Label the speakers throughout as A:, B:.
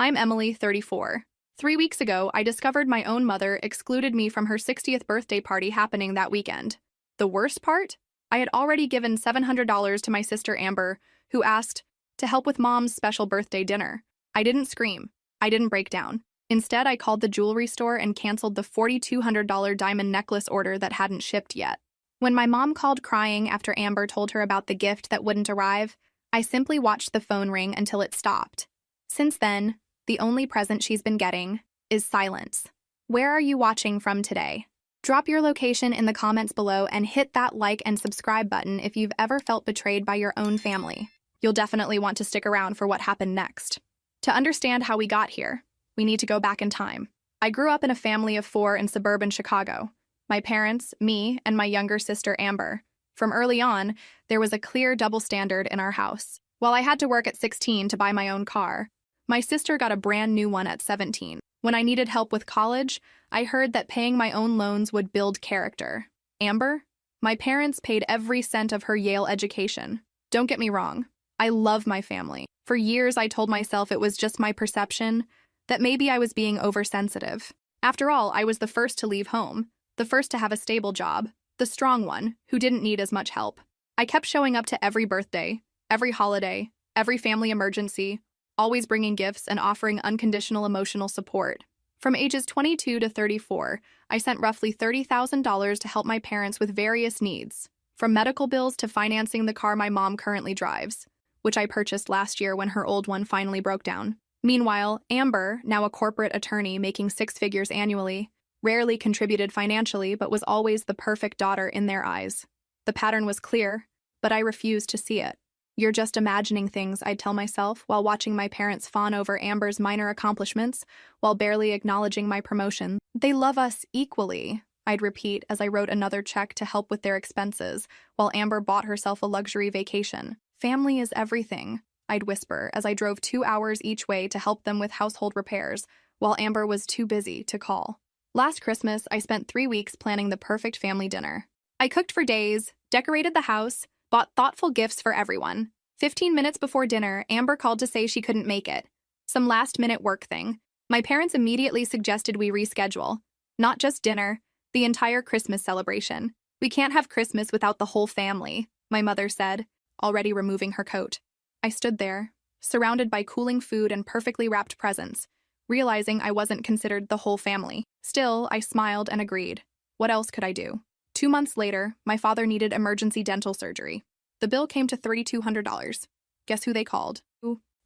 A: I'm Emily, 34. 3 weeks ago, I discovered my own mother excluded me from her 60th birthday party happening that weekend. The worst part? I had already given $700 to my sister Amber, who asked to help with Mom's special birthday dinner. I didn't scream. I didn't break down. Instead, I called the jewelry store and canceled the $4,200 diamond necklace order that hadn't shipped yet. When my mom called crying after Amber told her about the gift that wouldn't arrive, I simply watched the phone ring until it stopped. Since then, the only present she's been getting is silence. Where are you watching from today? Drop your location in the comments below and hit that like and subscribe button if you've ever felt betrayed by your own family. You'll definitely want to stick around for what happened next. To understand how we got here, we need to go back in time. I grew up in a family of 4 in suburban Chicago. My parents, me, and my younger sister Amber. From early on, there was a clear double standard in our house. While I had to work at 16 to buy my own car, my sister got a brand new one at 17. When I needed help with college, I heard that paying my own loans would build character. Amber? My parents paid every cent of her Yale education. Don't get me wrong, I love my family. For years, I told myself it was just my perception, that maybe I was being oversensitive. After all, I was the first to leave home, the first to have a stable job, the strong one, who didn't need as much help. I kept showing up to every birthday, every holiday, every family emergency, always bringing gifts and offering unconditional emotional support. From ages 22 to 34, I sent roughly $30,000 to help my parents with various needs, from medical bills to financing the car my mom currently drives, which I purchased last year when her old one finally broke down. Meanwhile, Amber, now a corporate attorney making 6 figures annually, rarely contributed financially but was always the perfect daughter in their eyes. The pattern was clear, but I refused to see it. You're just imagining things, I'd tell myself while watching my parents fawn over Amber's minor accomplishments while barely acknowledging my promotion. They love us equally, I'd repeat as I wrote another check to help with their expenses while Amber bought herself a luxury vacation. Family is everything, I'd whisper as I drove 2 hours each way to help them with household repairs while Amber was too busy to call. Last Christmas, I spent 3 weeks planning the perfect family dinner. I cooked for days, decorated the house, bought thoughtful gifts for everyone. 15 minutes before dinner, Amber called to say she couldn't make it. Some last-minute work thing. My parents immediately suggested we reschedule. Not just dinner, the entire Christmas celebration. We can't have Christmas without the whole family, my mother said, already removing her coat. I stood there, surrounded by cooling food and perfectly wrapped presents, realizing I wasn't considered the whole family. Still, I smiled and agreed. What else could I do? 2 months later, my father needed emergency dental surgery. The bill came to $3,200. Guess who they called?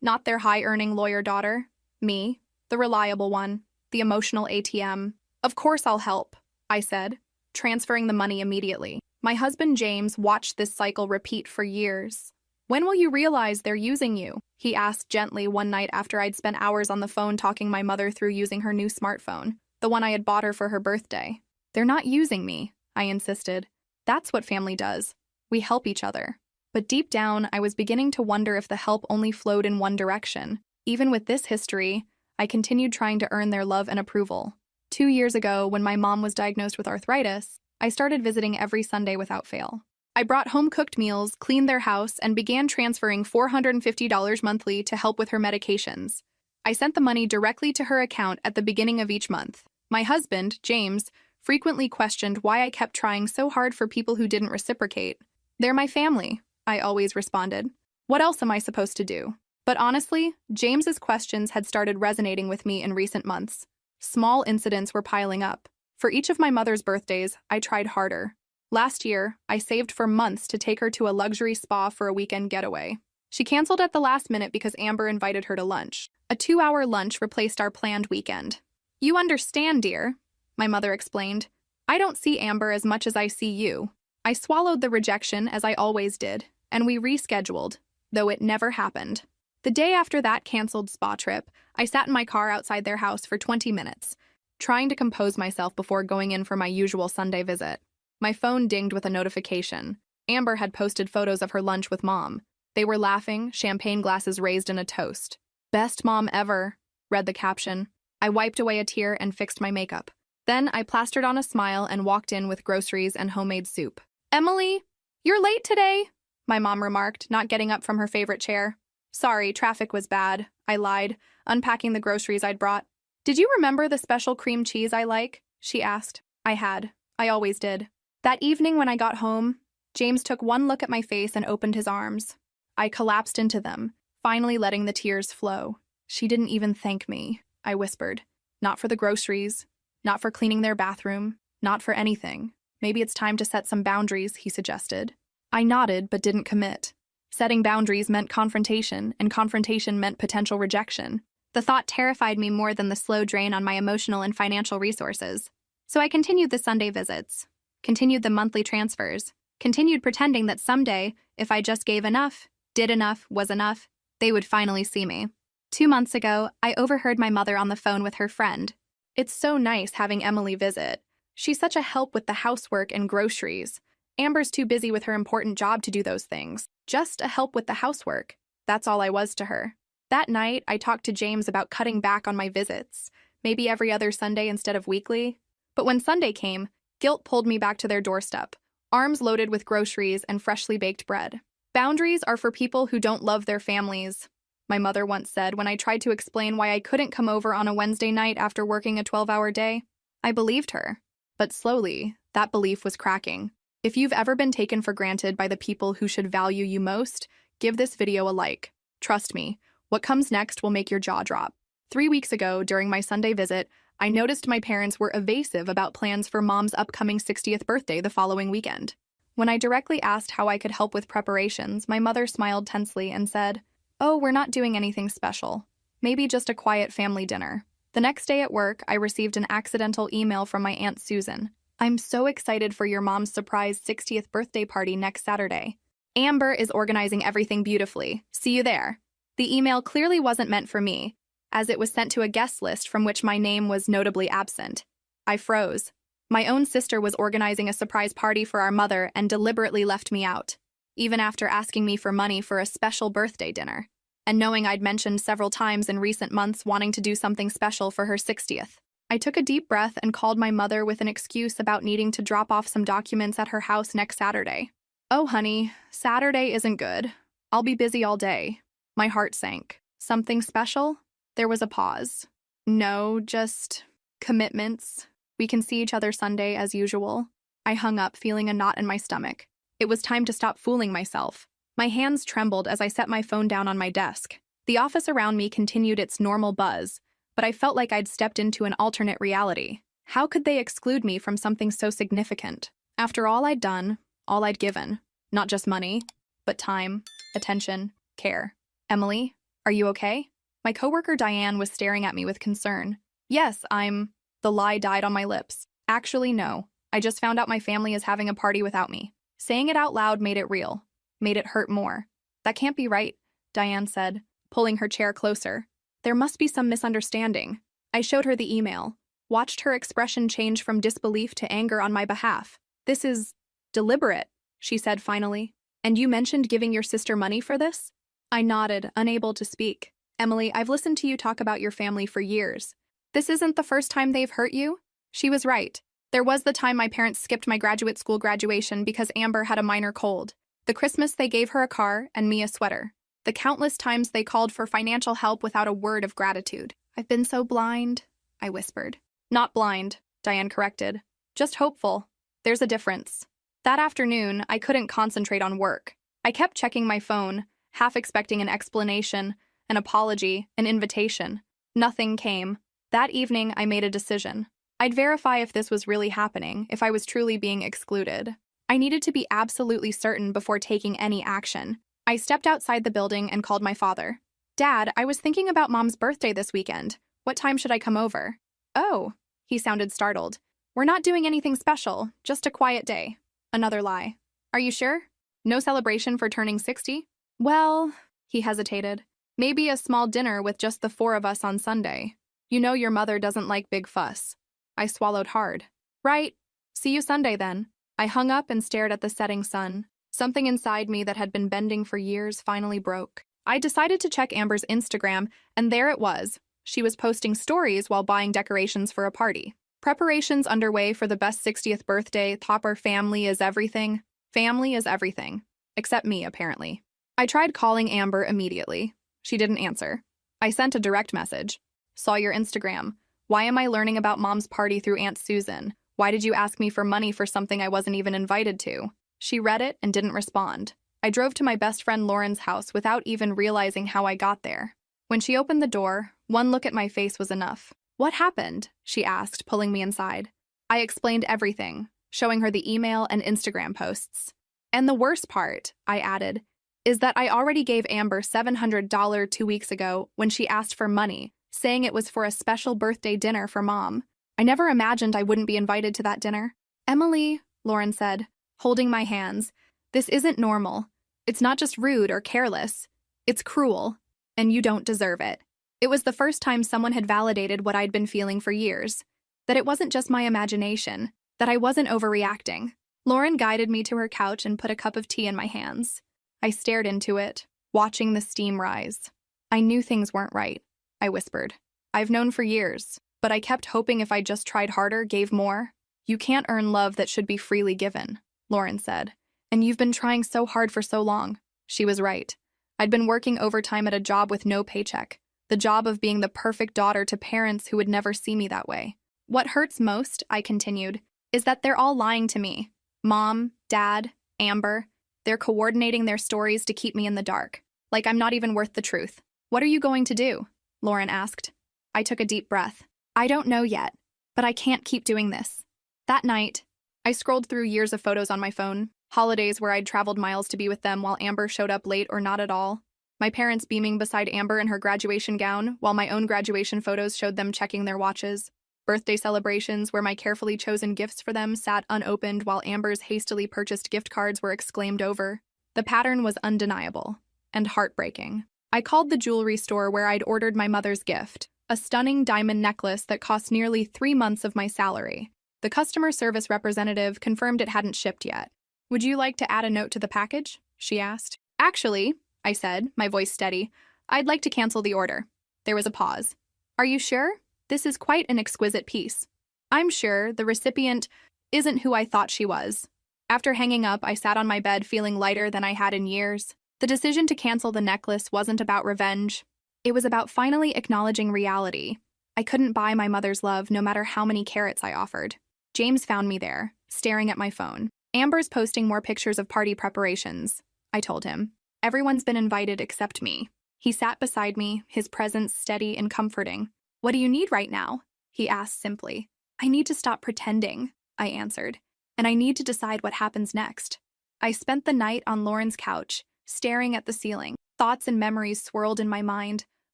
A: Not their high-earning lawyer daughter. Me, the reliable one, the emotional ATM. Of course I'll help, I said, transferring the money immediately. My husband James watched this cycle repeat for years. When will you realize they're using you? He asked gently one night after I'd spent hours on the phone talking my mother through using her new smartphone, the one I had bought her for her birthday. They're not using me, I insisted. That's what family does. We help each other. But deep down, I was beginning to wonder if the help only flowed in one direction. Even with this history, I continued trying to earn their love and approval. 2 years ago, when my mom was diagnosed with arthritis, I started visiting every Sunday without fail. I brought home-cooked meals, cleaned their house, and began transferring $450 monthly to help with her medications. I sent the money directly to her account at the beginning of each month. My husband, James, frequently questioned why I kept trying so hard for people who didn't reciprocate. They're my family, I always responded. What else am I supposed to do? But honestly, James's questions had started resonating with me in recent months. Small incidents were piling up. For each of my mother's birthdays, I tried harder. Last year, I saved for months to take her to a luxury spa for a weekend getaway. She canceled at the last minute because Amber invited her to lunch. A 2-hour lunch replaced our planned weekend. You understand, dear, my mother explained. I don't see Amber as much as I see you. I swallowed the rejection as I always did, and we rescheduled, though it never happened. The day after that canceled spa trip, I sat in my car outside their house for 20 minutes, trying to compose myself before going in for my usual Sunday visit. My phone dinged with a notification. Amber had posted photos of her lunch with Mom. They were laughing, champagne glasses raised in a toast. "Best mom ever," read the caption. I wiped away a tear and fixed my makeup. Then I plastered on a smile and walked in with groceries and homemade soup. "Emily, you're late today," my mom remarked, not getting up from her favorite chair. Sorry, traffic was bad, I lied, unpacking the groceries I'd brought. Did you remember the special cream cheese I like? She asked. I had. I always did. That evening when I got home, James took one look at my face and opened his arms. I collapsed into them, finally letting the tears flow. She didn't even thank me, I whispered. Not for the groceries, not for cleaning their bathroom, not for anything. Maybe it's time to set some boundaries, he suggested. I nodded but didn't commit. Setting boundaries meant confrontation, and confrontation meant potential rejection. The thought terrified me more than the slow drain on my emotional and financial resources. So I continued the Sunday visits, continued the monthly transfers, continued pretending that someday, if I just gave enough, did enough, was enough, they would finally see me. 2 months ago, I overheard my mother on the phone with her friend. It's so nice having Emily visit. She's such a help with the housework and groceries. Amber's too busy with her important job to do those things. Just a help with the housework. That's all I was to her. That night, I talked to James about cutting back on my visits, maybe every other Sunday instead of weekly. But when Sunday came, guilt pulled me back to their doorstep, arms loaded with groceries and freshly baked bread. Boundaries are for people who don't love their families, my mother once said when I tried to explain why I couldn't come over on a Wednesday night after working a 12-hour day. I believed her. But slowly, that belief was cracking. If you've ever been taken for granted by the people who should value you most, give this video a like. Trust me, what comes next will make your jaw drop. 3 weeks ago, during my Sunday visit, I noticed my parents were evasive about plans for Mom's upcoming 60th birthday the following weekend. When I directly asked how I could help with preparations, my mother smiled tensely and said, "Oh, we're not doing anything special. Maybe just a quiet family dinner." The next day at work, I received an accidental email from my Aunt Susan. "I'm so excited for your mom's surprise 60th birthday party next Saturday. Amber is organizing everything beautifully. See you there." The email clearly wasn't meant for me, as it was sent to a guest list from which my name was notably absent. I froze. My own sister was organizing a surprise party for our mother and deliberately left me out, even after asking me for money for a special birthday dinner, and knowing I'd mentioned several times in recent months wanting to do something special for her 60th. I took a deep breath and called my mother with an excuse about needing to drop off some documents at her house next Saturday. "Oh, honey, Saturday isn't good. I'll be busy all day." My heart sank. Something special? There was a pause. "No, just commitments. We can see each other Sunday as usual." I hung up, feeling a knot in my stomach. It was time to stop fooling myself. My hands trembled as I set my phone down on my desk. The office around me continued its normal buzz, but I felt like I'd stepped into an alternate reality. How could they exclude me from something so significant? After all I'd done, all I'd given, not just money, but time, attention, care. "Emily, are you okay?" My coworker Diane was staring at me with concern. "Yes, I'm..." The lie died on my lips. "Actually, no. I just found out my family is having a party without me." Saying it out loud made it real, made it hurt more. "That can't be right," Diane said, pulling her chair closer. "There must be some misunderstanding." I showed her the email, watched her expression change from disbelief to anger on my behalf. "This is deliberate," she said finally. "And you mentioned giving your sister money for this?" I nodded, unable to speak. "Emily, I've listened to you talk about your family for years. This isn't the first time they've hurt you?" She was right. There was the time my parents skipped my graduate school graduation because Amber had a minor cold. The Christmas they gave her a car and me a sweater. The countless times they called for financial help without a word of gratitude. "I've been so blind," I whispered. "Not blind," Diane corrected. "Just hopeful. There's a difference." That afternoon, I couldn't concentrate on work. I kept checking my phone, half expecting an explanation, an apology, an invitation. Nothing came. That evening, I made a decision. I'd verify if this was really happening, if I was truly being excluded. I needed to be absolutely certain before taking any action. I stepped outside the building and called my father. "Dad, I was thinking about Mom's birthday this weekend. What time should I come over?" "Oh," he sounded startled. "We're not doing anything special, just a quiet day." Another lie. "Are you sure? No celebration for turning 60? "Well," he hesitated, "maybe a small dinner with just the 4 of us on Sunday. You know your mother doesn't like big fuss." I swallowed hard. "Right. See you Sunday then." I hung up and stared at the setting sun. Something inside me that had been bending for years finally broke. I decided to check Amber's Instagram, and there it was. She was posting stories while buying decorations for a party. Preparations underway for the best 60th birthday. Topper family is everything. Family is everything. Except me, apparently. I tried calling Amber immediately. She didn't answer. I sent a direct message. Saw your Instagram. Why am I learning about Mom's party through Aunt Susan? Why did you ask me for money for something I wasn't even invited to? She read it and didn't respond. I drove to my best friend Lauren's house without even realizing how I got there. When she opened the door, one look at my face was enough. What happened? She asked, pulling me inside. I explained everything, showing her the email and Instagram posts. And the worst part, I added, is that I already gave Amber $700 2 weeks ago when she asked for money, saying it was for a special birthday dinner for Mom. I never imagined I wouldn't be invited to that dinner. Emily, Lauren said, holding my hands, this isn't normal. It's not just rude or careless. It's cruel, and you don't deserve it. It was the first time someone had validated what I'd been feeling for years, that it wasn't just my imagination, that I wasn't overreacting. Lauren guided me to her couch and put a cup of tea in my hands. I stared into it, watching the steam rise. I knew things weren't right, I whispered. I've known for years, but I kept hoping if I just tried harder, gave more. You can't earn love that should be freely given, Lauren said. And you've been trying so hard for so long. She was right. I'd been working overtime at a job with no paycheck, the job of being the perfect daughter to parents who would never see me that way. What hurts most, I continued, is that they're all lying to me. Mom, Dad, Amber, they're coordinating their stories to keep me in the dark, like I'm not even worth the truth. What are you going to do? Lauren asked. I took a deep breath. I don't know yet, but I can't keep doing this. That night, I scrolled through years of photos on my phone, holidays where I'd traveled miles to be with them while Amber showed up late or not at all. My parents beaming beside Amber in her graduation gown, while my own graduation photos showed them checking their watches. Birthday celebrations where my carefully chosen gifts for them sat unopened while Amber's hastily purchased gift cards were exclaimed over. The pattern was undeniable and heartbreaking. I called the jewelry store where I'd ordered my mother's gift, a stunning diamond necklace that cost nearly 3 months of my salary. The customer service representative confirmed it hadn't shipped yet. Would you like to add a note to the package? She asked. Actually, I said, my voice steady, I'd like to cancel the order. There was a pause. Are you sure? This is quite an exquisite piece. I'm sure the recipient isn't who I thought she was. After hanging up, I sat on my bed feeling lighter than I had in years. The decision to cancel the necklace wasn't about revenge. It was about finally acknowledging reality. I couldn't buy my mother's love no matter how many carats I offered. James found me there, staring at my phone. Amber's posting more pictures of party preparations, I told him. Everyone's been invited except me. He sat beside me, his presence steady and comforting. What do you need right now? He asked simply. I need to stop pretending, I answered, and I need to decide what happens next. I spent the night on Lauren's couch, staring at the ceiling. Thoughts and memories swirled in my mind.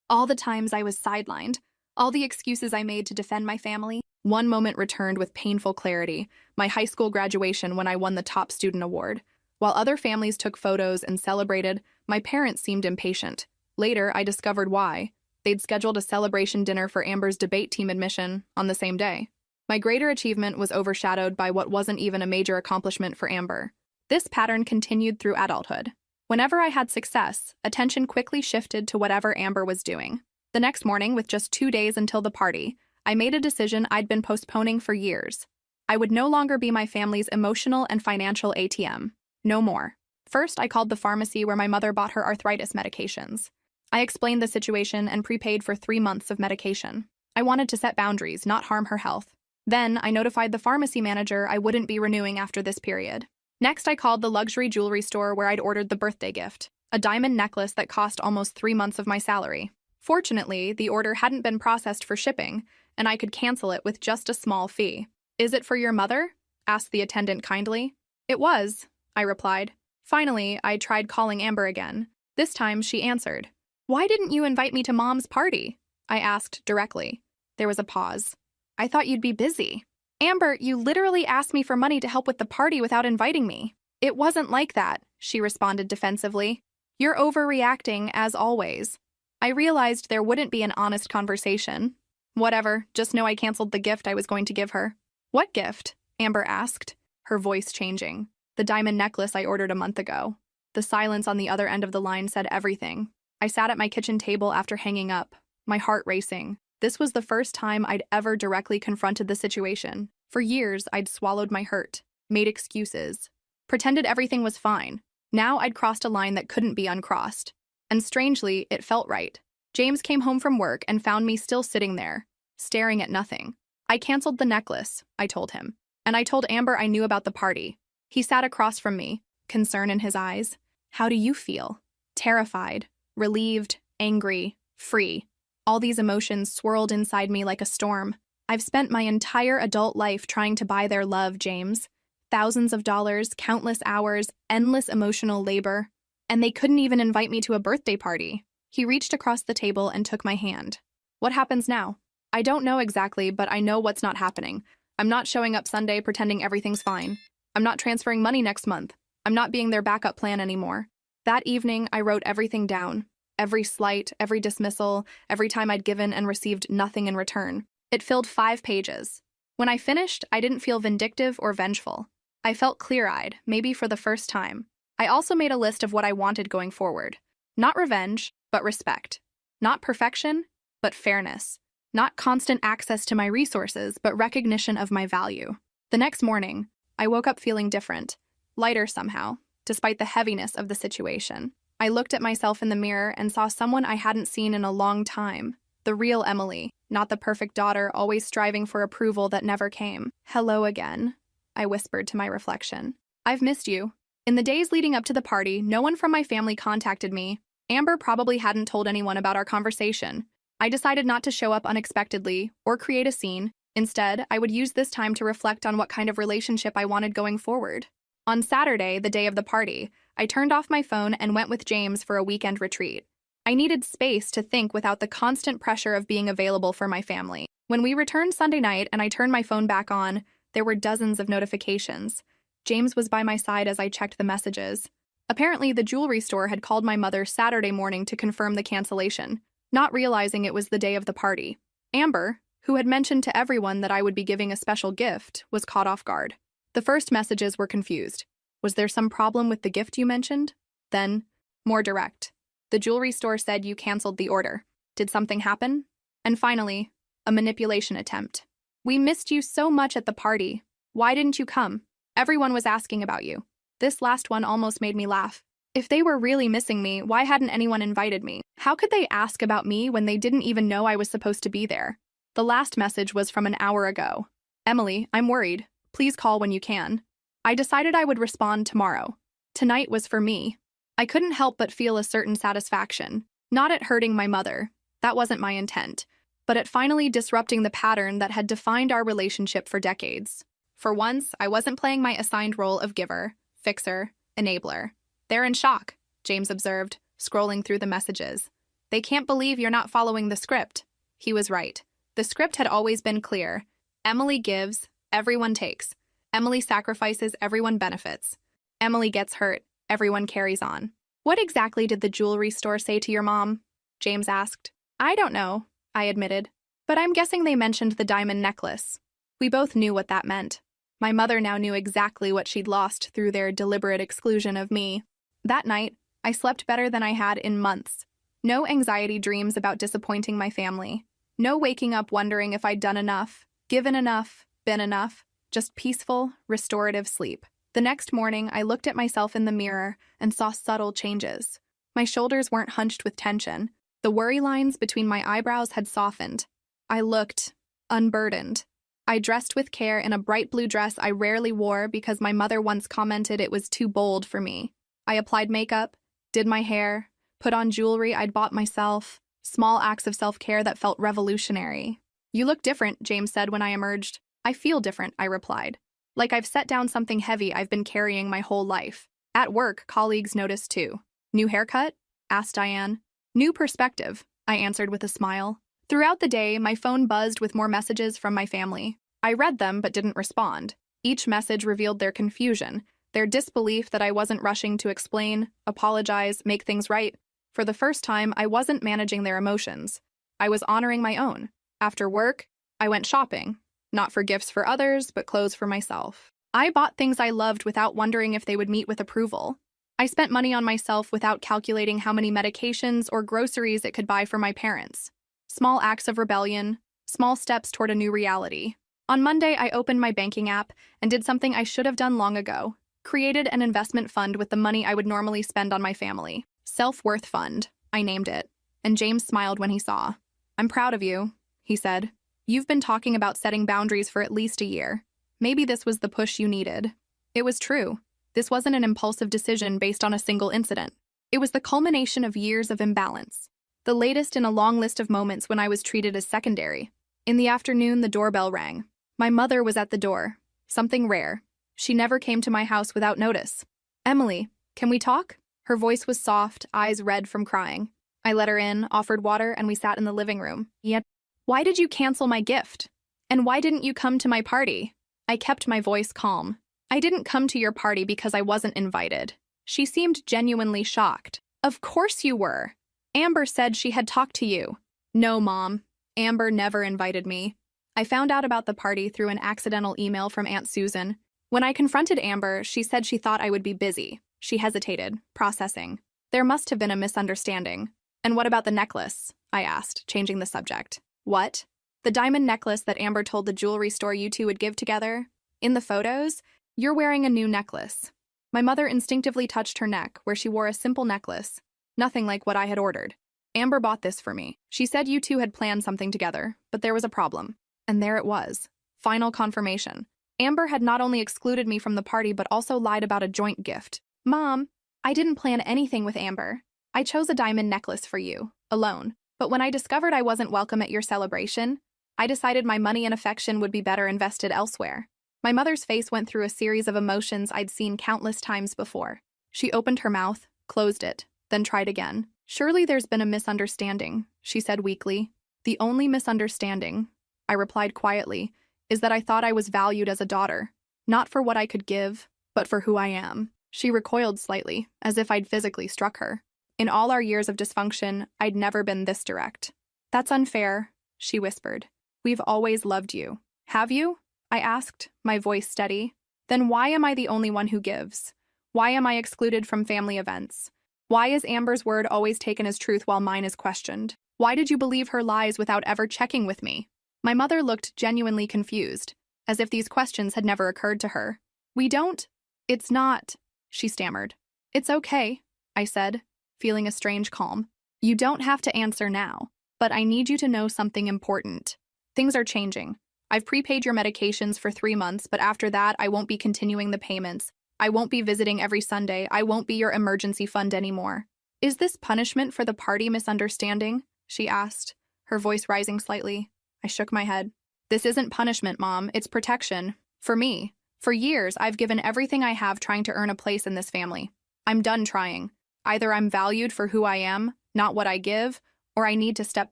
A: All the times I was sidelined, all the excuses I made to defend my family. One moment returned with painful clarity, my high school graduation when I won the top student award. While other families took photos and celebrated, my parents seemed impatient. Later, I discovered why. They'd scheduled a celebration dinner for Amber's debate team admission on the same day. My greater achievement was overshadowed by what wasn't even a major accomplishment for Amber. This pattern continued through adulthood. Whenever I had success, attention quickly shifted to whatever Amber was doing. The next morning, with just 2 days until the party, I made a decision I'd been postponing for years. I would no longer be my family's emotional and financial ATM. No more. First, I called the pharmacy where my mother bought her arthritis medications. I explained the situation and prepaid for 3 months of medication. I wanted to set boundaries, not harm her health. Then, I notified the pharmacy manager I wouldn't be renewing after this period. Next, I called the luxury jewelry store where I'd ordered the birthday gift, a diamond necklace that cost almost 3 months of my salary. Fortunately, the order hadn't been processed for shipping, and I could cancel it with just a small fee. Is it for your mother? Asked the attendant kindly. It was, I replied. Finally, I tried calling Amber again. This time, she answered. Why didn't you invite me to Mom's party? I asked directly. There was a pause. I thought you'd be busy. Amber, you literally asked me for money to help with the party without inviting me. It wasn't like that, she responded defensively. You're overreacting, as always. I realized there wouldn't be an honest conversation. Whatever, just know I canceled the gift I was going to give her. What gift? Amber asked, her voice changing. The diamond necklace I ordered a month ago. The silence on the other end of the line said everything. I sat at my kitchen table after hanging up, my heart racing. This was the first time I'd ever directly confronted the situation. For years, I'd swallowed my hurt, made excuses, pretended everything was fine. Now I'd crossed a line that couldn't be uncrossed. And strangely, it felt right. James came home from work and found me still sitting there, staring at nothing. I canceled the necklace, I told him. And I told Amber I knew about the party. He sat across from me, concern in his eyes. How do you feel? Terrified, relieved, angry, free. All these emotions swirled inside me like a storm. I've spent my entire adult life trying to buy their love, James. Thousands of dollars, countless hours, endless emotional labor. And they couldn't even invite me to a birthday party. He reached across the table and took my hand. What happens now? I don't know exactly, but I know what's not happening. I'm not showing up Sunday pretending everything's fine. I'm not transferring money next month. I'm not being their backup plan anymore. That evening, I wrote everything down. Every slight, every dismissal, every time I'd given and received nothing in return. It filled 5 pages. When I finished, I didn't feel vindictive or vengeful. I felt clear-eyed, maybe for the first time. I also made a list of what I wanted going forward. Not revenge, but respect. Not perfection, but fairness. Not constant access to my resources, but recognition of my value. The next morning, I woke up feeling different, lighter somehow, despite the heaviness of the situation. I looked at myself in the mirror and saw someone I hadn't seen in a long time. The real Emily, not the perfect daughter always striving for approval that never came. Hello again, I whispered to my reflection. I've missed you. In the days leading up to the party, no one from my family contacted me. Amber probably hadn't told anyone about our conversation. I decided not to show up unexpectedly or create a scene. Instead, I would use this time to reflect on what kind of relationship I wanted going forward. On Saturday, the day of the party, I turned off my phone and went with James for a weekend retreat. I needed space to think without the constant pressure of being available for my family. When we returned Sunday night and I turned my phone back on, there were dozens of notifications. James was by my side as I checked the messages. Apparently, the jewelry store had called my mother Saturday morning to confirm the cancellation, not realizing it was the day of the party. Amber, who had mentioned to everyone that I would be giving a special gift, was caught off guard. The first messages were confused. Was there some problem with the gift you mentioned? Then, more direct. The jewelry store said you canceled the order. Did something happen? And finally, a manipulation attempt. We missed you so much at the party. Why didn't you come? Everyone was asking about you. This last one almost made me laugh. If they were really missing me, why hadn't anyone invited me? How could they ask about me when they didn't even know I was supposed to be there? The last message was from an hour ago. Emily, I'm worried. Please call when you can. I decided I would respond tomorrow. Tonight was for me. I couldn't help but feel a certain satisfaction. Not at hurting my mother. That wasn't my intent. But at finally disrupting the pattern that had defined our relationship for decades. For once, I wasn't playing my assigned role of giver, fixer, enabler. They're in shock, James observed, scrolling through the messages. They can't believe you're not following the script. He was right. The script had always been clear. Emily gives, everyone takes. Emily sacrifices, everyone benefits. Emily gets hurt, everyone carries on. What exactly did the jewelry store say to your mom? James asked. I don't know, I admitted. But I'm guessing they mentioned the diamond necklace. We both knew what that meant. My mother now knew exactly what she'd lost through their deliberate exclusion of me. That night, I slept better than I had in months. No anxiety dreams about disappointing my family. No waking up wondering if I'd done enough, given enough, been enough. Just peaceful, restorative sleep. The next morning, I looked at myself in the mirror and saw subtle changes. My shoulders weren't hunched with tension. The worry lines between my eyebrows had softened. I looked unburdened. I dressed with care in a bright blue dress I rarely wore because my mother once commented it was too bold for me. I applied makeup, did my hair, put on jewelry I'd bought myself, small acts of self-care that felt revolutionary. You look different, James said when I emerged. I feel different, I replied. Like I've set down something heavy I've been carrying my whole life. At work, colleagues noticed too. New haircut? Asked Diane. New perspective, I answered with a smile. Throughout the day, my phone buzzed with more messages from my family. I read them but didn't respond. Each message revealed their confusion, their disbelief that I wasn't rushing to explain, apologize, make things right. For the first time, I wasn't managing their emotions. I was honoring my own. After work, I went shopping. Not for gifts for others, but clothes for myself. I bought things I loved without wondering if they would meet with approval. I spent money on myself without calculating how many medications or groceries it could buy for my parents. Small acts of rebellion, small steps toward a new reality. On Monday, I opened my banking app and did something I should have done long ago. Created an investment fund with the money I would normally spend on my family. Self-worth fund. I named it, and James smiled when he saw. I'm proud of you, he said. You've been talking about setting boundaries for at least a year. Maybe this was the push you needed. It was true. This wasn't an impulsive decision based on a single incident. It was the culmination of years of imbalance. The latest in a long list of moments when I was treated as secondary. In the afternoon, the doorbell rang. My mother was at the door. Something rare. She never came to my house without notice. Emily, can we talk? Her voice was soft, eyes red from crying. I let her in, offered water, and we sat in the living room. Yet, why did you cancel my gift? And why didn't you come to my party? I kept my voice calm. I didn't come to your party because I wasn't invited. She seemed genuinely shocked. Of course you were. Amber said she had talked to you. No, Mom. Amber never invited me. I found out about the party through an accidental email from Aunt Susan. When I confronted Amber, she said she thought I would be busy. She hesitated, processing. There must have been a misunderstanding. And what about the necklace? I asked, changing the subject. What? The diamond necklace that Amber told the jewelry store you two would give together? In the photos, you're wearing a new necklace. My mother instinctively touched her neck, where she wore a simple necklace. Nothing like what I had ordered. Amber bought this for me. She said you two had planned something together, but there was a problem. And there it was. Final confirmation. Amber had not only excluded me from the party, but also lied about a joint gift. Mom, I didn't plan anything with Amber. I chose a diamond necklace for you, alone. But when I discovered I wasn't welcome at your celebration, I decided my money and affection would be better invested elsewhere. My mother's face went through a series of emotions I'd seen countless times before. She opened her mouth, closed it, then tried again. Surely there's been a misunderstanding, she said weakly. The only misunderstanding, I replied quietly, is that I thought I was valued as a daughter, not for what I could give, but for who I am. She recoiled slightly, as if I'd physically struck her. In all our years of dysfunction, I'd never been this direct. That's unfair, she whispered. We've always loved you. Have you? I asked, my voice steady. Then why am I the only one who gives? Why am I excluded from family events? Why is Amber's word always taken as truth while mine is questioned? Why did you believe her lies without ever checking with me? My mother looked genuinely confused, as if these questions had never occurred to her. We don't. It's not, she stammered. It's okay, I said, feeling a strange calm. You don't have to answer now, but I need you to know something important. Things are changing. I've prepaid your medications for 3 months, but after that, I won't be continuing the payments. I won't be visiting every Sunday. I won't be your emergency fund anymore. Is this punishment for the party misunderstanding? She asked, her voice rising slightly. I shook my head. This isn't punishment, Mom. It's protection. For me. For years, I've given everything I have trying to earn a place in this family. I'm done trying. Either I'm valued for who I am, not what I give, or I need to step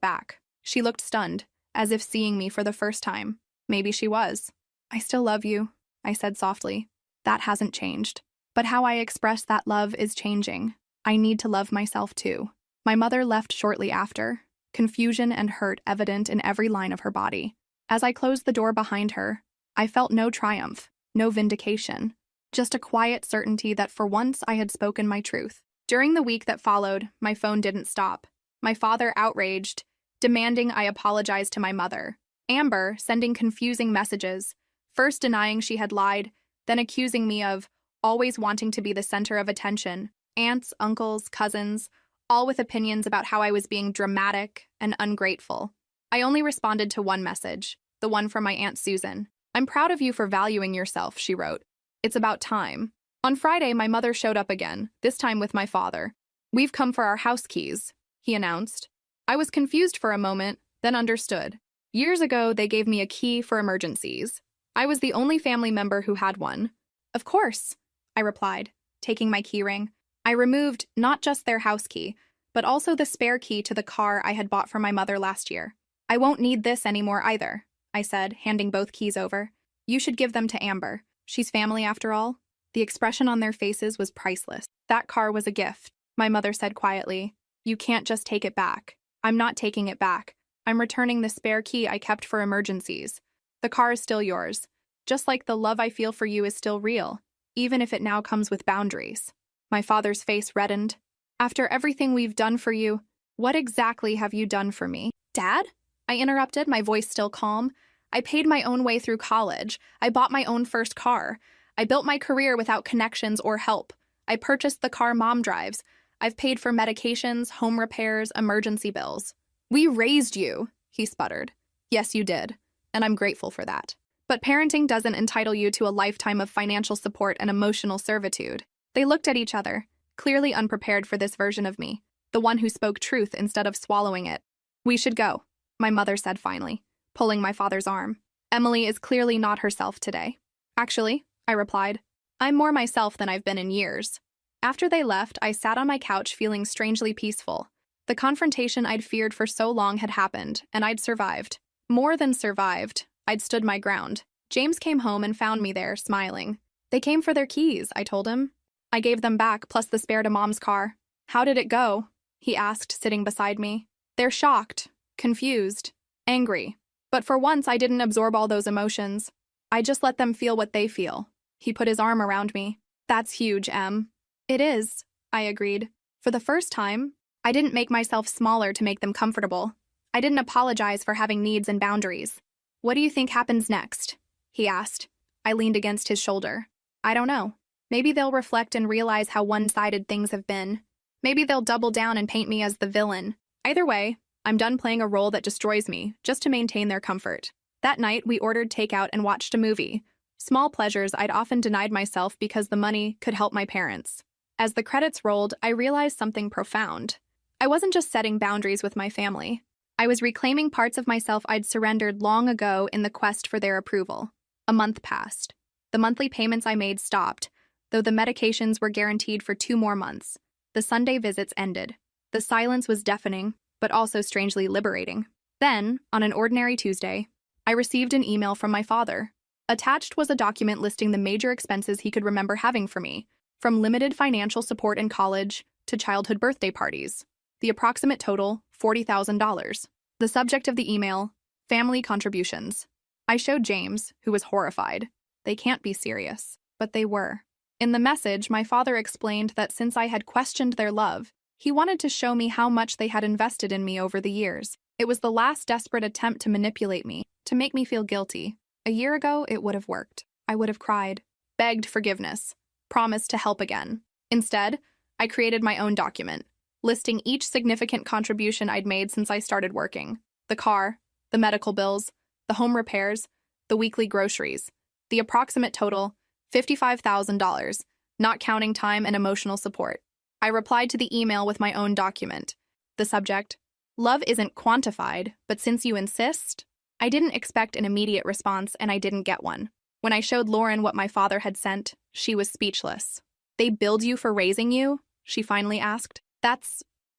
A: back. She looked stunned, as if seeing me for the first time. Maybe she was. I still love you, I said softly. That hasn't changed. But how I express that love is changing. I need to love myself too. My mother left shortly after, confusion and hurt evident in every line of her body. As I closed the door behind her, I felt no triumph, no vindication, just a quiet certainty that for once I had spoken my truth. During the week that followed, my phone didn't stop. My father outraged, demanding I apologize to my mother. Amber sending confusing messages, first denying she had lied, then accusing me of always wanting to be the center of attention. Aunts, uncles, cousins, all with opinions about how I was being dramatic and ungrateful. I only responded to one message, the one from my Aunt Susan. I'm proud of you for valuing yourself, she wrote. It's about time. On Friday, my mother showed up again, this time with my father. We've come for our house keys, he announced. I was confused for a moment, then understood. Years ago, they gave me a key for emergencies. I was the only family member who had one. Of course, I replied, taking my keyring. I removed not just their house key, but also the spare key to the car I had bought for my mother last year. I won't need this anymore either, I said, handing both keys over. You should give them to Amber. She's family after all. The expression on their faces was priceless. That car was a gift, my mother said quietly. You can't just take it back. I'm not taking it back. I'm returning the spare key I kept for emergencies. The car is still yours. Just like the love I feel for you is still real, even if it now comes with boundaries. My father's face reddened. After everything we've done for you, what exactly have you done for me? Dad? I interrupted, my voice still calm. I paid my own way through college. I bought my own first car. I built my career without connections or help. I purchased the car Mom drives. I've paid for medications, home repairs, emergency bills. We raised you, he sputtered. Yes, you did, and I'm grateful for that. But parenting doesn't entitle you to a lifetime of financial support and emotional servitude. They looked at each other, clearly unprepared for this version of me, the one who spoke truth instead of swallowing it. We should go, my mother said finally, pulling my father's arm. Emily is clearly not herself today. Actually, I replied, I'm more myself than I've been in years. After they left, I sat on my couch feeling strangely peaceful. The confrontation I'd feared for so long had happened, and I'd survived. More than survived, I'd stood my ground. James came home and found me there, smiling. They came for their keys, I told him. I gave them back, plus the spare to Mom's car. How did it go? He asked, sitting beside me. They're shocked, confused, angry. But for once, I didn't absorb all those emotions. I just let them feel what they feel. He put his arm around me. That's huge, Em. It is, I agreed. For the first time, I didn't make myself smaller to make them comfortable. I didn't apologize for having needs and boundaries. What do you think happens next? He asked. I leaned against his shoulder. I don't know. Maybe they'll reflect and realize how one-sided things have been. Maybe they'll double down and paint me as the villain. Either way, I'm done playing a role that destroys me, just to maintain their comfort. That night, we ordered takeout and watched a movie. Small pleasures I'd often denied myself because the money could help my parents. As the credits rolled, I realized something profound. I wasn't just setting boundaries with my family. I was reclaiming parts of myself I'd surrendered long ago in the quest for their approval. A month passed. The monthly payments I made stopped, though the medications were guaranteed for 2 more months. The Sunday visits ended. The silence was deafening, but also strangely liberating. Then, on an ordinary Tuesday, I received an email from my father. Attached was a document listing the major expenses he could remember having for me, from limited financial support in college to childhood birthday parties. The approximate total, $40,000. The subject of the email, family contributions. I showed James, who was horrified. They can't be serious, but they were. In the message, my father explained that since I had questioned their love, he wanted to show me how much they had invested in me over the years. It was the last desperate attempt to manipulate me, to make me feel guilty. A year ago, it would have worked. I would have cried, begged forgiveness, promised to help again. Instead, I created my own document, listing each significant contribution I'd made since I started working. The car, the medical bills, the home repairs, the weekly groceries. The approximate total, $55,000, not counting time and emotional support. I replied to the email with my own document. The subject, love isn't quantified, but since you insist. I didn't expect an immediate response, and I didn't get one. When I showed Lauren what my father had sent, she was speechless. They billed you for raising you? She finally asked.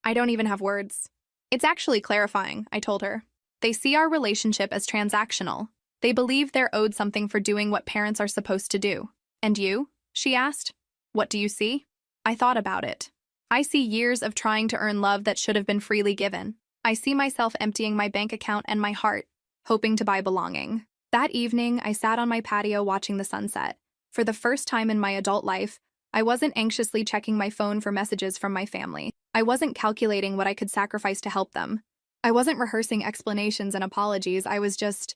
A: I don't even have words. It's actually clarifying, I told her. They see our relationship as transactional. They believe they're owed something for doing what parents are supposed to do. And you? She asked. What do you see? I thought about it. I see years of trying to earn love that should have been freely given. I see myself emptying my bank account and my heart, hoping to buy belonging. That evening, I sat on my patio watching the sunset. For the first time in my adult life, I wasn't anxiously checking my phone for messages from my family. I wasn't calculating what I could sacrifice to help them. I wasn't rehearsing explanations and apologies. I was just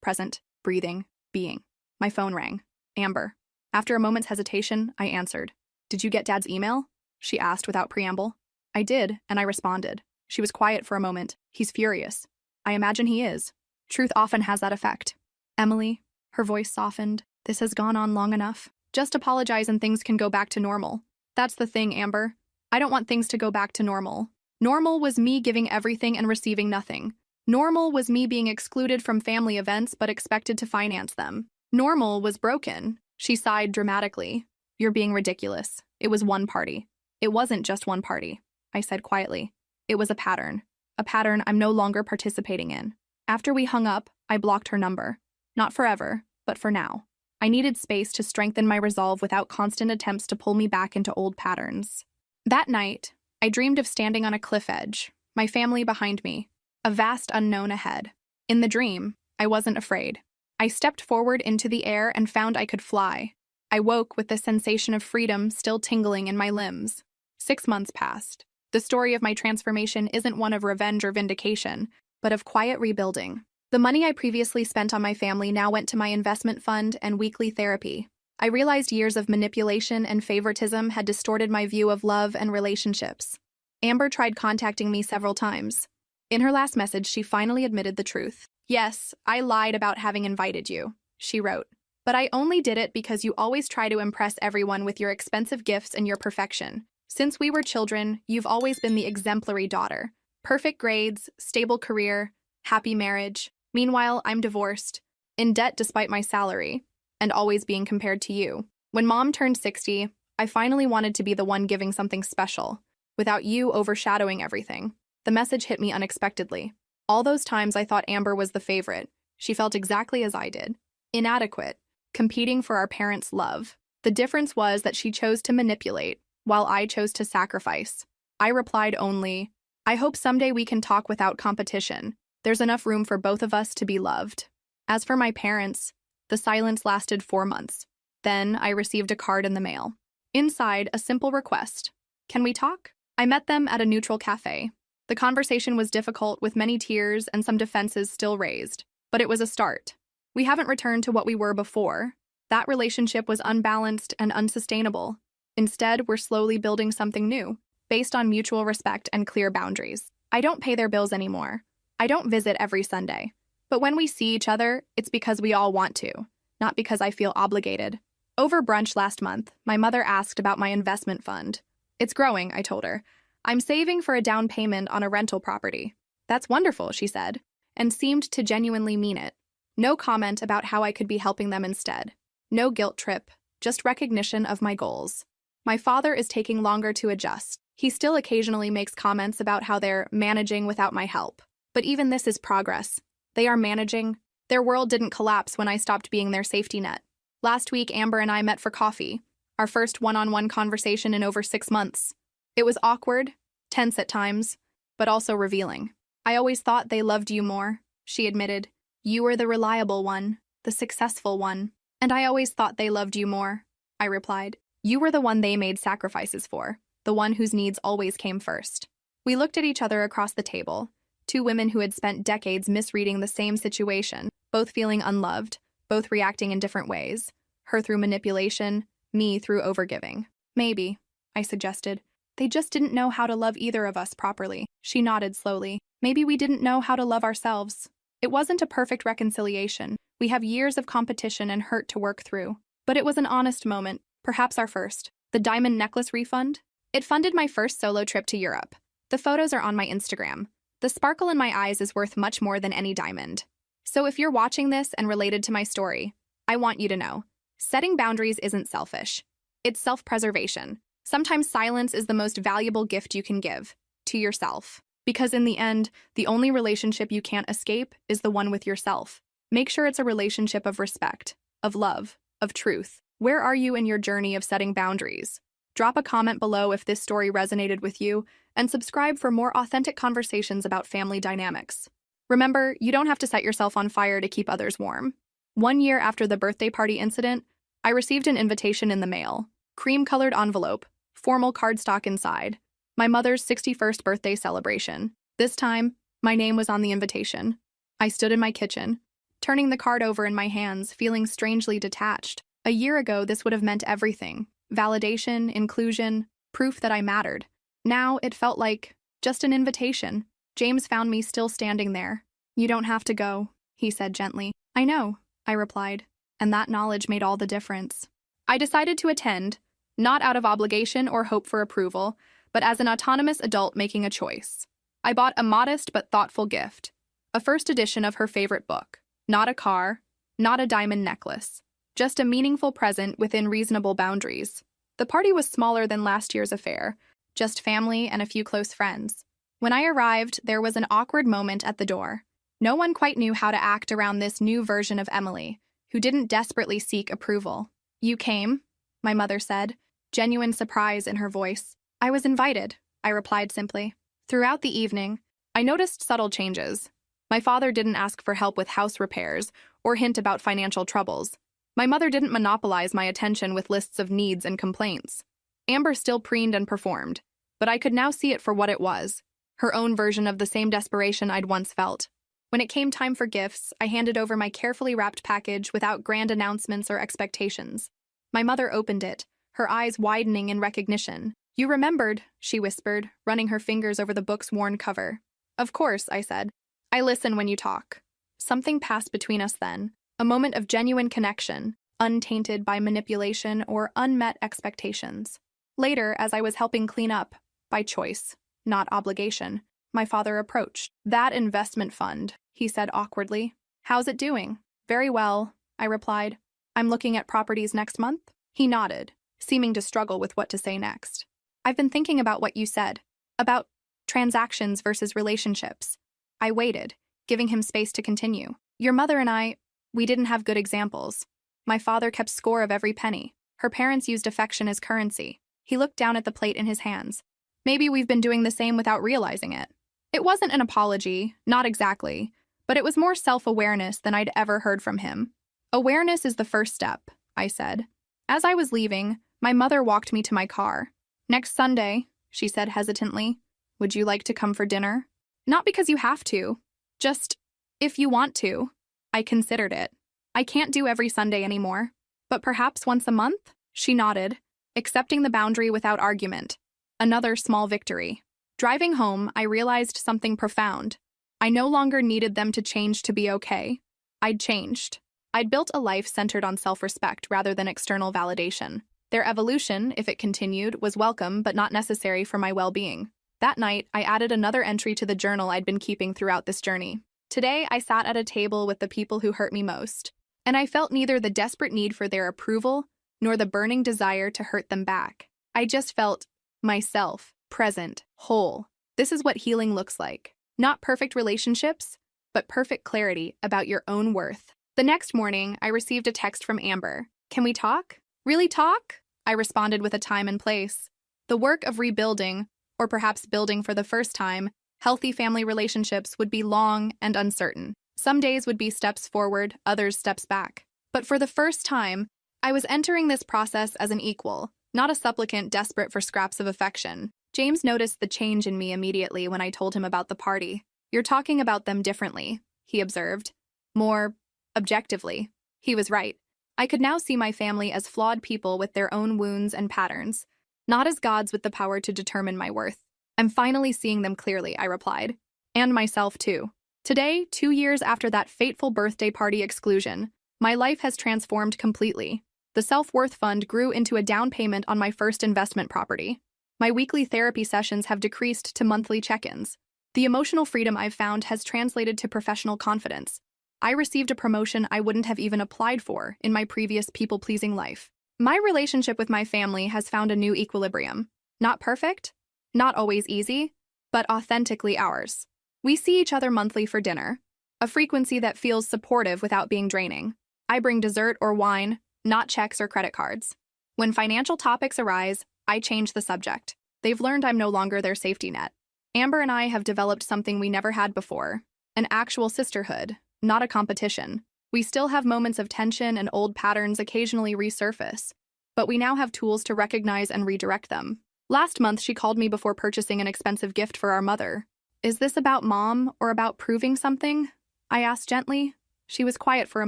A: present, breathing, being. My phone rang. Amber. After a moment's hesitation, I answered. Did you get Dad's email? She asked without preamble. I did, and I responded. She was quiet for a moment. He's furious. I imagine he is. Truth often has that effect. Emily, her voice softened. This has gone on long enough. Just apologize and things can go back to normal. That's the thing, Amber. I don't want things to go back to normal. Normal was me giving everything and receiving nothing. Normal was me being excluded from family events but expected to finance them. Normal was broken. She sighed dramatically. You're being ridiculous. It was one party. It wasn't just one party, I said quietly. It was a pattern. A pattern I'm no longer participating in. After we hung up, I blocked her number. Not forever, but for now. I needed space to strengthen my resolve without constant attempts to pull me back into old patterns. That night, I dreamed of standing on a cliff edge, my family behind me, a vast unknown ahead. In the dream, I wasn't afraid. I stepped forward into the air and found I could fly. I woke with the sensation of freedom still tingling in my limbs. 6 months passed. The story of my transformation isn't one of revenge or vindication, but of quiet rebuilding. The money I previously spent on my family now went to my investment fund and weekly therapy. I realized years of manipulation and favoritism had distorted my view of love and relationships. Amber tried contacting me several times. In her last message, she finally admitted the truth. "Yes, I lied about having invited you," she wrote. "But I only did it because you always try to impress everyone with your expensive gifts and your perfection. Since we were children, you've always been the exemplary daughter. Perfect grades, stable career, happy marriage. Meanwhile, I'm divorced, in debt despite my salary, and always being compared to you. When Mom turned 60, I finally wanted to be the one giving something special, without you overshadowing everything." The message hit me unexpectedly. All those times I thought Amber was the favorite. She felt exactly as I did. Inadequate, competing for our parents' love. The difference was that she chose to manipulate, while I chose to sacrifice. I replied only, "I hope someday we can talk without competition. There's enough room for both of us to be loved." As for my parents, the silence lasted 4 months. Then I received a card in the mail. Inside, a simple request. "Can we talk?" I met them at a neutral cafe. The conversation was difficult, with many tears and some defenses still raised. But it was a start. We haven't returned to what we were before. That relationship was unbalanced and unsustainable. Instead, we're slowly building something new, based on mutual respect and clear boundaries. I don't pay their bills anymore. I don't visit every Sunday. But when we see each other, it's because we all want to, not because I feel obligated. Over brunch last month, my mother asked about my investment fund. "It's growing," I told her. "I'm saving for a down payment on a rental property." "That's wonderful," she said, and seemed to genuinely mean it. No comment about how I could be helping them instead. No guilt trip, just recognition of my goals. My father is taking longer to adjust. He still occasionally makes comments about how they're managing without my help. But even this is progress. They are managing. Their world didn't collapse when I stopped being their safety net. Last week, Amber and I met for coffee, our first one-on-one conversation in over 6 months. It was awkward, tense at times, but also revealing. "I always thought they loved you more," she admitted. "You were the reliable one, the successful one." "And I always thought they loved you more," I replied. "You were the one they made sacrifices for, the one whose needs always came first." We looked at each other across the table, two women who had spent decades misreading the same situation, both feeling unloved, both reacting in different ways, her through manipulation, me through overgiving. "Maybe," I suggested, "they just didn't know how to love either of us properly." She nodded slowly. "Maybe we didn't know how to love ourselves." It wasn't a perfect reconciliation. We have years of competition and hurt to work through. But it was an honest moment, perhaps our first. The diamond necklace refund? It funded my first solo trip to Europe. The photos are on my Instagram. The sparkle in my eyes is worth much more than any diamond. So if you're watching this and related to my story, I want you to know, setting boundaries isn't selfish. It's self-preservation. Sometimes silence is the most valuable gift you can give to yourself. Because in the end, the only relationship you can't escape is the one with yourself. Make sure it's a relationship of respect, of love, of truth. Where are you in your journey of setting boundaries? Drop a comment below if this story resonated with you, and subscribe for more authentic conversations about family dynamics. Remember, you don't have to set yourself on fire to keep others warm. 1 year after the birthday party incident, I received an invitation in the mail. Cream-colored envelope, formal cardstock inside. My mother's 61st birthday celebration. This time, my name was on the invitation. I stood in my kitchen, turning the card over in my hands, feeling strangely detached. A year ago, this would have meant everything. Validation, inclusion, proof that I mattered. Now, it felt like just an invitation. James found me still standing there. "You don't have to go," he said gently. "I know," I replied, and that knowledge made all the difference. I decided to attend, not out of obligation or hope for approval, but as an autonomous adult making a choice. I bought a modest but thoughtful gift, a first edition of her favorite book. Not a car, not a diamond necklace, just a meaningful present within reasonable boundaries. The party was smaller than last year's affair, just family and a few close friends. When I arrived, there was an awkward moment at the door. No one quite knew how to act around this new version of Emily, who didn't desperately seek approval. "You came?" my mother said, genuine surprise in her voice. "I was invited," I replied simply. Throughout the evening, I noticed subtle changes. My father didn't ask for help with house repairs or hint about financial troubles. My mother didn't monopolize my attention with lists of needs and complaints. Amber still preened and performed, but I could now see it for what it was, her own version of the same desperation I'd once felt. When it came time for gifts, I handed over my carefully wrapped package without grand announcements or expectations. My mother opened it, her eyes widening in recognition. "You remembered," she whispered, running her fingers over the book's worn cover. "Of course," I said. "I listen when you talk." Something passed between us then, a moment of genuine connection, untainted by manipulation or unmet expectations. Later, as I was helping clean up, by choice, not obligation, my father approached. "That investment fund," he said awkwardly. "How's it doing?" "Very well," I replied. "I'm looking at properties next month?" He nodded, seeming to struggle with what to say next. "I've been thinking about what you said, about transactions versus relationships." I waited, giving him space to continue. "Your mother and we didn't have good examples. My father kept score of every penny. Her parents used affection as currency." He looked down at the plate in his hands. "Maybe we've been doing the same without realizing it." It wasn't an apology, not exactly, but it was more self-awareness than I'd ever heard from him. "Awareness is the first step," I said. As I was leaving, my mother walked me to my car. "Next Sunday," she said hesitantly, "would you like to come for dinner?" "Not because you have to. Just, if you want to." I considered it. "I can't do every Sunday anymore. But perhaps once a month?" She nodded, accepting the boundary without argument. Another small victory. Driving home, I realized something profound. I no longer needed them to change to be okay. I'd changed. I'd built a life centered on self-respect rather than external validation. Their evolution, if it continued, was welcome but not necessary for my well-being. That night, I added another entry to the journal I'd been keeping throughout this journey. Today, I sat at a table with the people who hurt me most, and I felt neither the desperate need for their approval nor the burning desire to hurt them back. I just felt myself, present, whole. This is what healing looks like. Not perfect relationships, but perfect clarity about your own worth. The next morning, I received a text from Amber. "Can we talk?" "Really talk?" I responded with a time and place. The work of rebuilding, or perhaps building for the first time, healthy family relationships would be long and uncertain. Some days would be steps forward, others steps back. But for the first time, I was entering this process as an equal, not a supplicant desperate for scraps of affection. James noticed the change in me immediately when I told him about the party. "You're talking about them differently," he observed. "More objectively." He was right. I could now see my family as flawed people with their own wounds and patterns, not as gods with the power to determine my worth. "I'm finally seeing them clearly," I replied. "And myself, too." Today, 2 years after that fateful birthday party exclusion, my life has transformed completely. The self-worth fund grew into a down payment on my first investment property. My weekly therapy sessions have decreased to monthly check-ins. The emotional freedom I've found has translated to professional confidence. I received a promotion I wouldn't have even applied for in my previous people-pleasing life. My relationship with my family has found a new equilibrium. Not perfect, not always easy, but authentically ours. We see each other monthly for dinner, a frequency that feels supportive without being draining. I bring dessert or wine, not checks or credit cards. When financial topics arise, I change the subject. They've learned I'm no longer their safety net. Amber and I have developed something we never had before, an actual sisterhood, not a competition. We still have moments of tension and old patterns occasionally resurface, but we now have tools to recognize and redirect them. Last month, she called me before purchasing an expensive gift for our mother. "Is this about Mom or about proving something?" I asked gently. She was quiet for a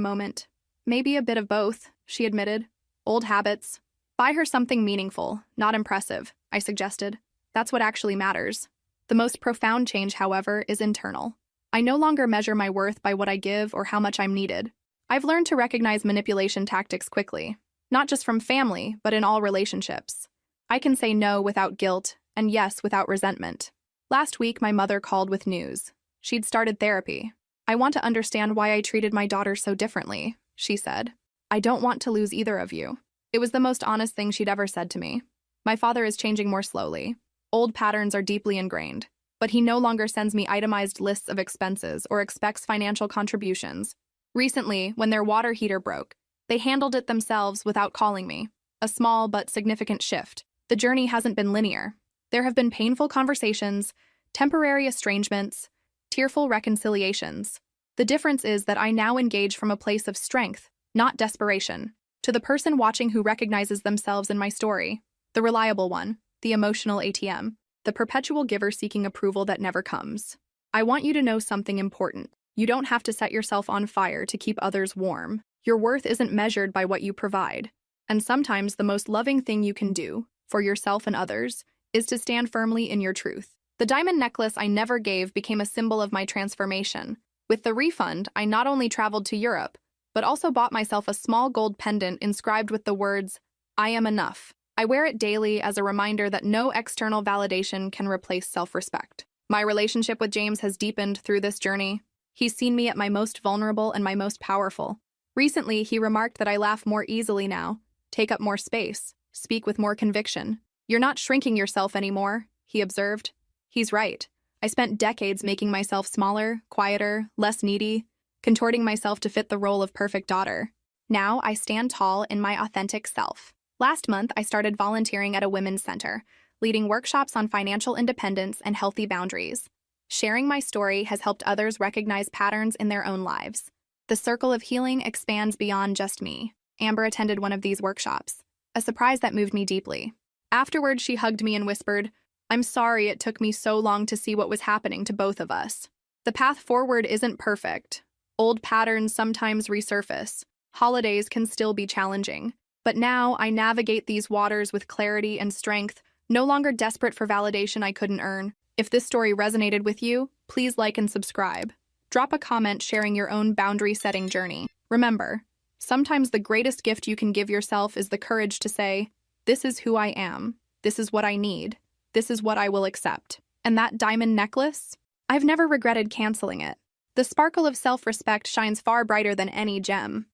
A: moment. "Maybe a bit of both," she admitted. "Old habits." "Buy her something meaningful, not impressive," I suggested. "That's what actually matters." The most profound change, however, is internal. I no longer measure my worth by what I give or how much I'm needed. I've learned to recognize manipulation tactics quickly, not just from family, but in all relationships. I can say no without guilt and yes without resentment. Last week, my mother called with news. She'd started therapy. "I want to understand why I treated my daughter so differently," she said. "I don't want to lose either of you." It was the most honest thing she'd ever said to me. My father is changing more slowly. Old patterns are deeply ingrained, but he no longer sends me itemized lists of expenses or expects financial contributions. Recently, when their water heater broke, they handled it themselves without calling me. A small but significant shift. The journey hasn't been linear. There have been painful conversations, temporary estrangements, tearful reconciliations. The difference is that I now engage from a place of strength, not desperation. To the person watching who recognizes themselves in my story, the reliable one, the emotional ATM, the perpetual giver seeking approval that never comes, I want you to know something important. You don't have to set yourself on fire to keep others warm. Your worth isn't measured by what you provide. And sometimes the most loving thing you can do, for yourself and others, is to stand firmly in your truth. The diamond necklace I never gave became a symbol of my transformation. With the refund, I not only traveled to Europe, but also bought myself a small gold pendant inscribed with the words, "I am enough." I wear it daily as a reminder that no external validation can replace self-respect. My relationship with James has deepened through this journey. He's seen me at my most vulnerable and my most powerful. Recently, he remarked that I laugh more easily now, take up more space, speak with more conviction. "You're not shrinking yourself anymore," he observed. He's right. I spent decades making myself smaller, quieter, less needy, contorting myself to fit the role of perfect daughter. Now I stand tall in my authentic self. Last month, I started volunteering at a women's center, leading workshops on financial independence and healthy boundaries. Sharing my story has helped others recognize patterns in their own lives. The circle of healing expands beyond just me. Amber attended one of these workshops, a surprise that moved me deeply. Afterward, she hugged me and whispered, "I'm sorry it took me so long to see what was happening to both of us. The path forward isn't perfect. Old patterns sometimes resurface. Holidays can still be challenging. But now I navigate these waters with clarity and strength, no longer desperate for validation I couldn't earn." If this story resonated with you, please like and subscribe. Drop a comment sharing your own boundary-setting journey. Remember, sometimes the greatest gift you can give yourself is the courage to say, "This is who I am. This is what I need. This is what I will accept." And that diamond necklace? I've never regretted canceling it. The sparkle of self-respect shines far brighter than any gem.